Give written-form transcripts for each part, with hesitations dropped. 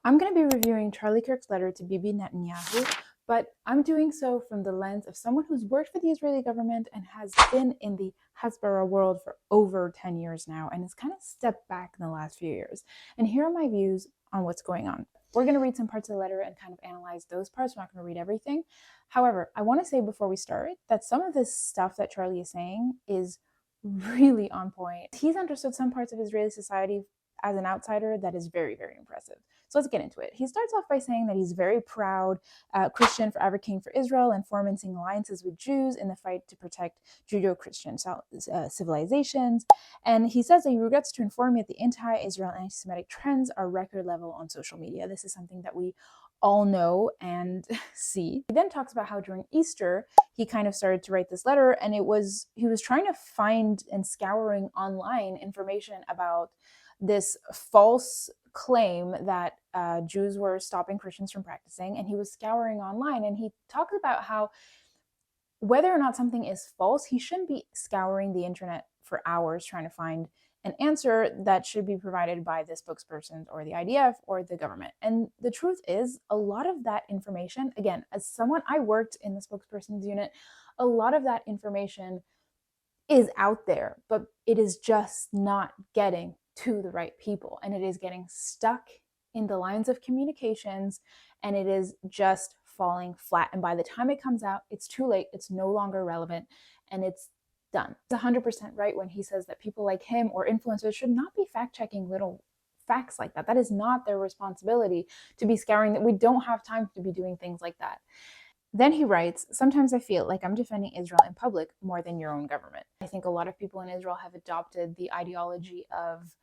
I'm going to be reviewing Charlie Kirk's letter to Bibi Netanyahu, but I'm doing so from the lens of someone who's worked for the Israeli government and has been in the Hasbara world for over 10 years now and has kind of stepped back in the last few years. And here are my views on what's going on. We're going to read some parts of the letter and kind of analyze those parts. We're not going to read everything. However, I want to say before we start that some of this stuff that Charlie is saying is really on point. He's understood some parts of Israeli society as an outsider that is very, very impressive. So let's get into it. He starts off by saying that he's very proud Christian, for advocating for Israel and fomenting alliances with Jews in the fight to protect Judeo-Christian civilizations. And he says that he regrets to inform me that the anti-Israel and anti-Semitic trends are record level on social media. This is something that we all know and see. He then talks about how during Easter, he kind of started to write this letter, and he was trying to find and scouring online information about this false claim that Jews were stopping Christians from practicing, and he was scouring online, and he talks about how whether or not something is false, he shouldn't be scouring the internet for hours trying to find an answer that should be provided by the spokespersons or the IDF or the government. And the truth is, a lot of that information, again, as someone, I worked in the spokespersons unit, a lot of that information is out there, but it is just not getting to the right people, and it is getting stuck in the lines of communications, and it is just falling flat. And by the time it comes out, it's too late, it's no longer relevant, and it's done. It's 100% right when he says that people like him or influencers should not be fact-checking little facts like that. That is not their responsibility to be scouring that. We don't have time to be doing things like that. Then he writes, sometimes I feel like I'm defending Israel in public more than your own government. I think a lot of people in Israel have adopted the ideology of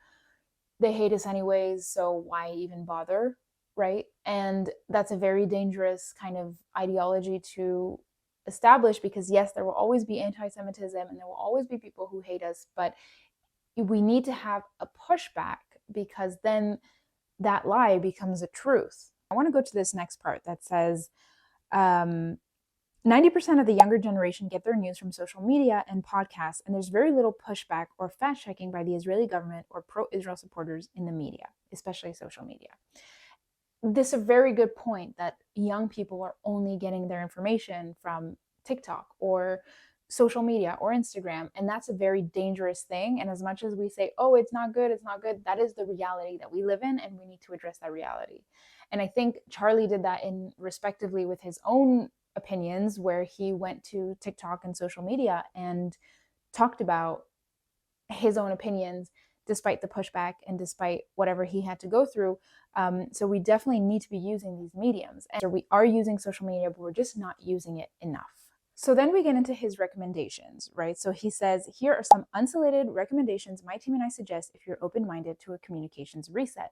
they hate us anyways, so why even bother, right? And that's a very dangerous kind of ideology to establish, because yes, there will always be anti-Semitism and there will always be people who hate us, but we need to have a pushback, because then that lie becomes a truth. I want to go to this next part that says 90% of the younger generation get their news from social media and podcasts, and there's very little pushback or fact-checking by the Israeli government or pro-Israel supporters in the media, especially social media. This is a very good point that young people are only getting their information from TikTok or social media or Instagram, and that's a very dangerous thing. And as much as we say, oh, it's not good, that is the reality that we live in, and we need to address that reality. And I think Charlie did that in respectively with his own opinions, where he went to TikTok and social media and talked about his own opinions despite the pushback and despite whatever he had to go through. So we definitely need to be using these mediums. And we are using social media, but we're just not using it enough. So then we get into his recommendations, right? So he says, here are some unsolicited recommendations my team and I suggest if you're open-minded to a communications reset.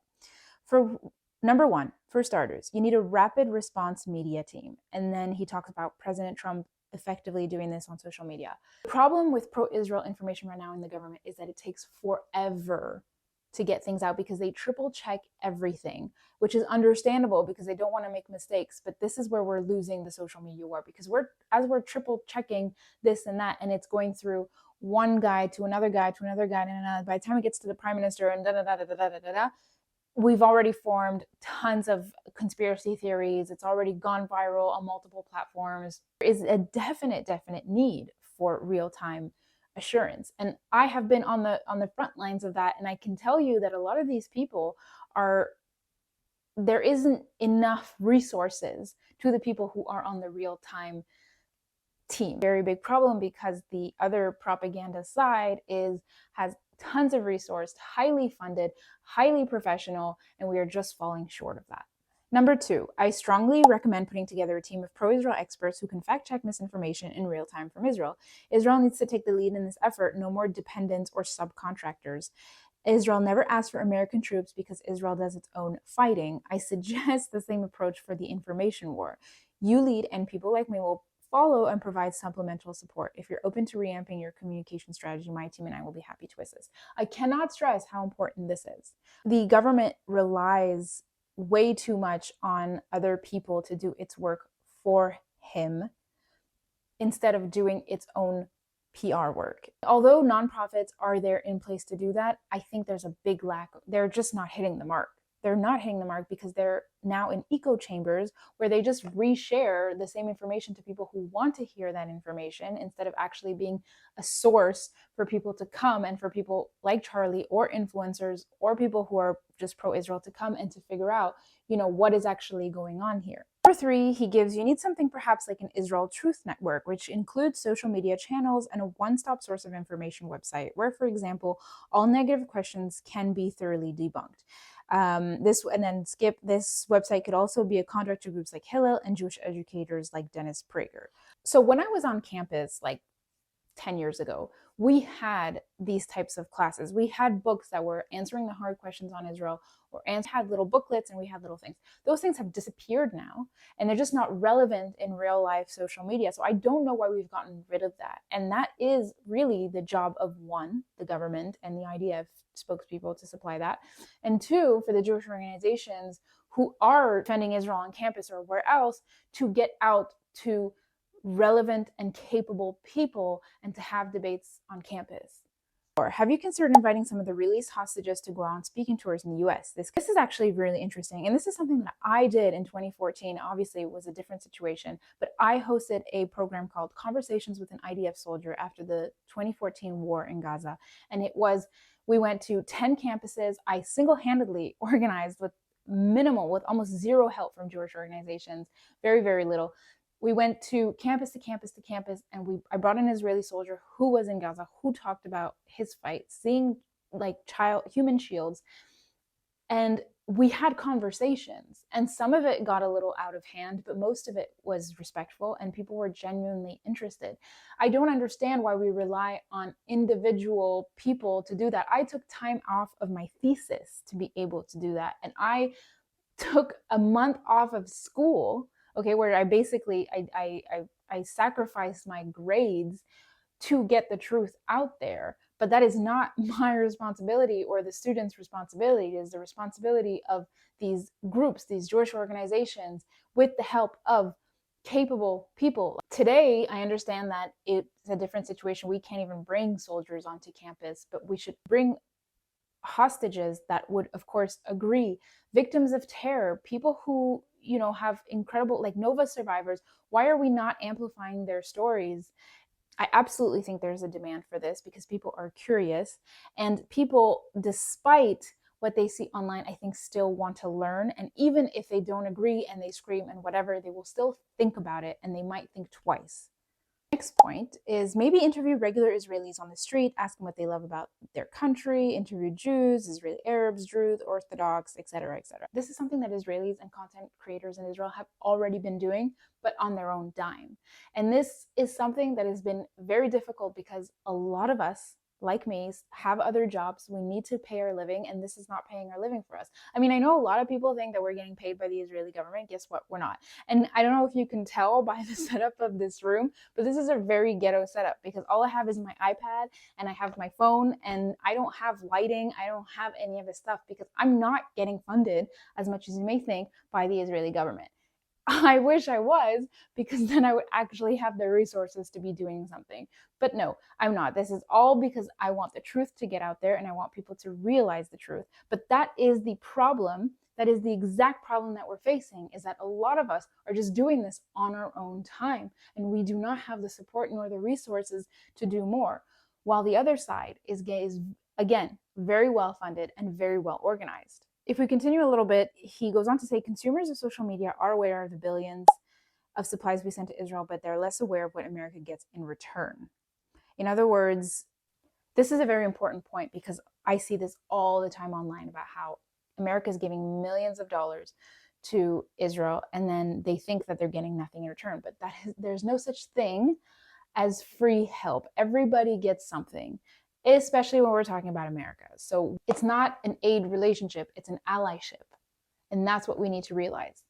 For number one, for starters, you need a rapid response media team. And then he talks about President Trump effectively doing this on social media. The problem with pro-Israel information right now in the government is that it takes forever to get things out, because they triple check everything, which is understandable because they don't want to make mistakes. But this is where we're losing the social media war, because we're triple checking this and that, and it's going through one guy to another guy to another guy, and by the time it gets to the prime minister and we've already formed tons of conspiracy theories. It's already gone viral on multiple platforms. There is a definite need for real-time assurance. And I have been on the front lines of that, and I can tell you that a lot of these people there isn't enough resources to the people who are on the real-time team. Very big problem, because the other propaganda side has tons of resourced, highly funded, highly professional, and we are just falling short of that. Number two, I strongly recommend putting together a team of pro-Israel experts who can fact-check misinformation in real time from Israel. Israel needs to take the lead in this effort, no more dependents or subcontractors. Israel never asked for American troops because Israel does its own fighting. I suggest the same approach for the information war. You lead, and people like me will follow and provide supplemental support. If you're open to reamping your communication strategy, my team and I will be happy to assist. I cannot stress how important this is. The government relies way too much on other people to do its work for him instead of doing its own PR work. Although nonprofits are there in place to do that, I think there's a big lack. They're just not hitting the mark. they're not hitting the mark because they're now in echo chambers where they just reshare the same information to people who want to hear that information instead of actually being a source for people to come and for people like Charlie or influencers or people who are just pro-Israel to come and to figure out, what is actually going on here. Number 3, he gives you need something perhaps like an Israel Truth Network, which includes social media channels and a one-stop source of information website where, for example, all negative questions can be thoroughly debunked. This website could also be a conduit to groups like Hillel and Jewish educators like Dennis Prager. So when I was on campus, like 10 years ago, we had these types of classes. We had books that were answering the hard questions on Israel, or had little booklets, and we had little things. Those things have disappeared now, and they're just not relevant in real life social media. So I don't know why we've gotten rid of that. And that is really the job of, 1, the government and the IDF spokespeople to supply that, and 2, for the Jewish organizations who are defending Israel on campus or where else to get out to relevant and capable people and to have debates on campus. Or have you considered inviting some of the released hostages to go on speaking tours in the US? This is actually really interesting. And this is something that I did in 2014. Obviously, it was a different situation, but I hosted a program called Conversations with an IDF Soldier after the 2014 war in Gaza. And we went to 10 campuses. I single-handedly organized with almost zero help from Jewish organizations, very, very little. We went to campus to campus to campus, and I brought an Israeli soldier who was in Gaza, who talked about his fight, seeing like human shields. And we had conversations, and some of it got a little out of hand, but most of it was respectful, and people were genuinely interested. I don't understand why we rely on individual people to do that. I took time off of my thesis to be able to do that, and I took a month off of school, where I basically I sacrificed my grades to get the truth out there. But that is not my responsibility or the students' responsibility. It is the responsibility of these groups, these Jewish organizations, with the help of capable people. Today, I understand that it's a different situation. We can't even bring soldiers onto campus, but we should bring hostages that would, of course, agree. Victims of terror, people who, have incredible, like Nova survivors. Why are we not amplifying their stories? I absolutely think there's a demand for this because people are curious, and people, despite what they see online, I think still want to learn. And even if they don't agree and they scream and whatever, they will still think about it, and they might think twice. Next point is maybe interview regular Israelis on the street, ask them what they love about their country, interview Jews, Israeli Arabs, Druze, Orthodox, etc., etc. This is something that Israelis and content creators in Israel have already been doing, but on their own dime. And this is something that has been very difficult because a lot of us, like me, have other jobs. We need to pay our living, and this is not paying our living for us. I mean, I know a lot of people think that we're getting paid by the Israeli government. Guess what? We're not. And I don't know if you can tell by the setup of this room, but this is a very ghetto setup because all I have is my iPad and I have my phone, and I don't have lighting. I don't have any of this stuff because I'm not getting funded, as much as you may think, by the Israeli government. I wish I was, because then I would actually have the resources to be doing something. But no, I'm not. This is all because I want the truth to get out there, and I want people to realize the truth. But that is the problem. That is the exact problem that we're facing, is that a lot of us are just doing this on our own time, and we do not have the support nor the resources to do more. While the other side is again, very well funded and very well organized. If we continue a little bit, he goes on to say consumers of social media are aware of the billions of supplies we send to Israel, but they're less aware of what America gets in return. In other words, this is a very important point because I see this all the time online about how America is giving millions of dollars to Israel, and then they think that they're getting nothing in return. But there's no such thing as free help. Everybody gets something, especially when we're talking about America. So it's not an aid relationship, it's an allyship. And that's what we need to realize.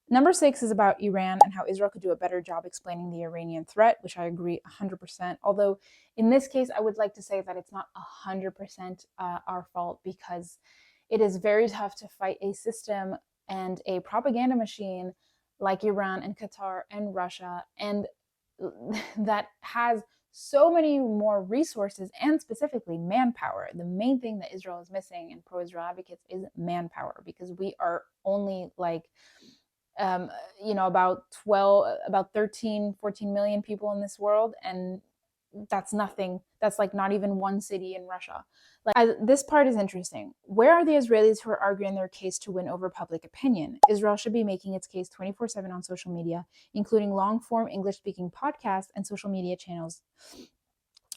Number 6 is about Iran and how Israel could do a better job explaining the Iranian threat, which I agree 100%. Although in this case, I would like to say that it's not 100% our fault, because it is very tough to fight a system and a propaganda machine like Iran and Qatar and Russia, and that has so many more resources and specifically manpower. The main thing that Israel is missing and pro-Israel advocates is manpower, because we are only like about 13, 14 million people in this world, and that's nothing. That's like not even one city in Russia. This part is interesting. Where are the Israelis who are arguing their case to win over public opinion? Israel should be making its case 24/7 on social media, including long-form English-speaking podcasts and social media channels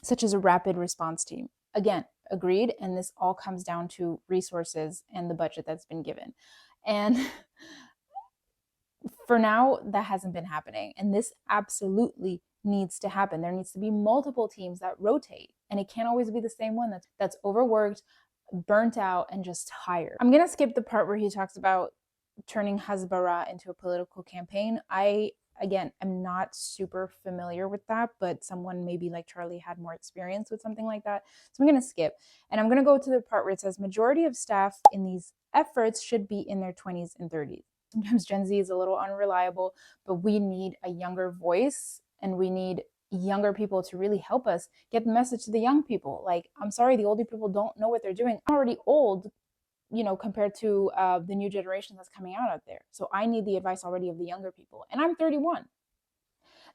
such as a rapid response team. Again, agreed, and this all comes down to resources and the budget that's been given. And for now, that hasn't been happening, and this absolutely needs to happen. There needs to be multiple teams that rotate, and it can't always be the same one that's overworked, burnt out, and just tired. I'm gonna skip the part where he talks about turning Hasbara into a political campaign. Again, I'm not super familiar with that, but someone maybe like Charlie had more experience with something like that. So I'm going to skip. And I'm going to go to the part where it says majority of staff in these efforts should be in their 20s and 30s. Sometimes Gen Z is a little unreliable, but we need a younger voice, and we need younger people to really help us get the message to the young people. Like, I'm sorry, the older people don't know what they're doing. I'm already old, compared to the new generation that's coming out there. So I need the advice already of the younger people. And I'm 31.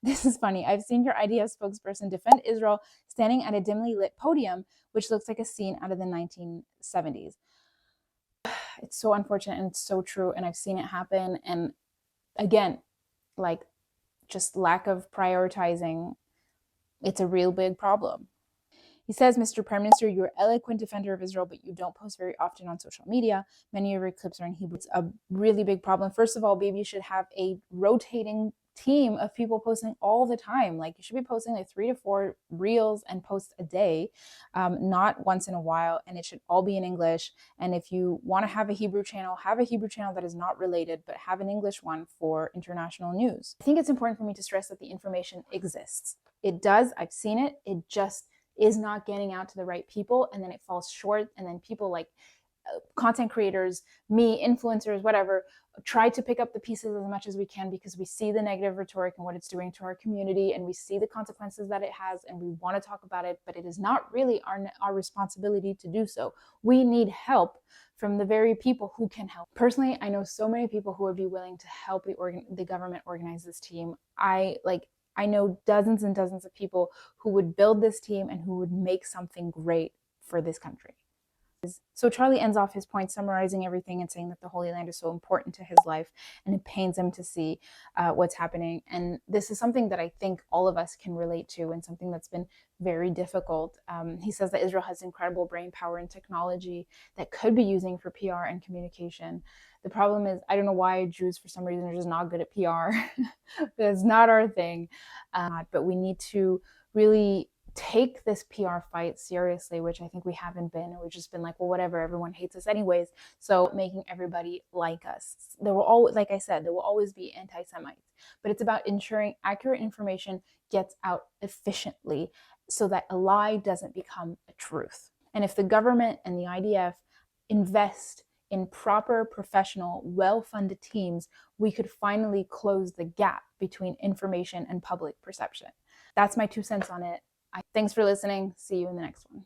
This is funny. I've seen your IDF spokesperson defend Israel standing at a dimly lit podium, which looks like a scene out of the 1970s. It's so unfortunate, and it's so true. And I've seen it happen. And again, like, just lack of prioritizing. It's a real big problem. He says, Mr. Prime Minister, you're an eloquent defender of Israel, but you don't post very often on social media. Many of your clips are in Hebrew. It's a really big problem. First of all, Bibi should have a rotating team of people posting all the time. Like, you should be posting like 3 to 4 reels and posts a day, not once in a while. And it should all be in English. And if you want to have a Hebrew channel that is not related, but have an English one for international news. I think it's important for me to stress that the information exists. It does. I've seen it. It just is not getting out to the right people, and then it falls short, and then people like content creators, me, influencers, whatever, try to pick up the pieces as much as we can, because we see the negative rhetoric and what it's doing to our community, and we see the consequences that it has, and we want to talk about it, but it is not really our responsibility to do so. We need help from the very people who can help. Personally, I know so many people who would be willing to help the government organize this team. I know dozens and dozens of people who would build this team and who would make something great for this country. So Charlie ends off his point summarizing everything and saying that the Holy Land is so important to his life, and it pains him to see what's happening. And this is something that I think all of us can relate to, and something that's been very difficult. He says that Israel has incredible brain power and technology that could be using for PR and communication. The problem is, I don't know why Jews, for some reason, are just not good at PR. That's not our thing. But we need to really take this PR fight seriously, which I think we haven't been. We've just been like, well, whatever, everyone hates us anyways. So making everybody like us. There will always, like I said, there will always be anti-Semites, but it's about ensuring accurate information gets out efficiently so that a lie doesn't become a truth. And if the government and the IDF invest in proper, professional, well-funded teams, we could finally close the gap between information and public perception. That's my 2 cents on it. Thanks for listening. See you in the next one.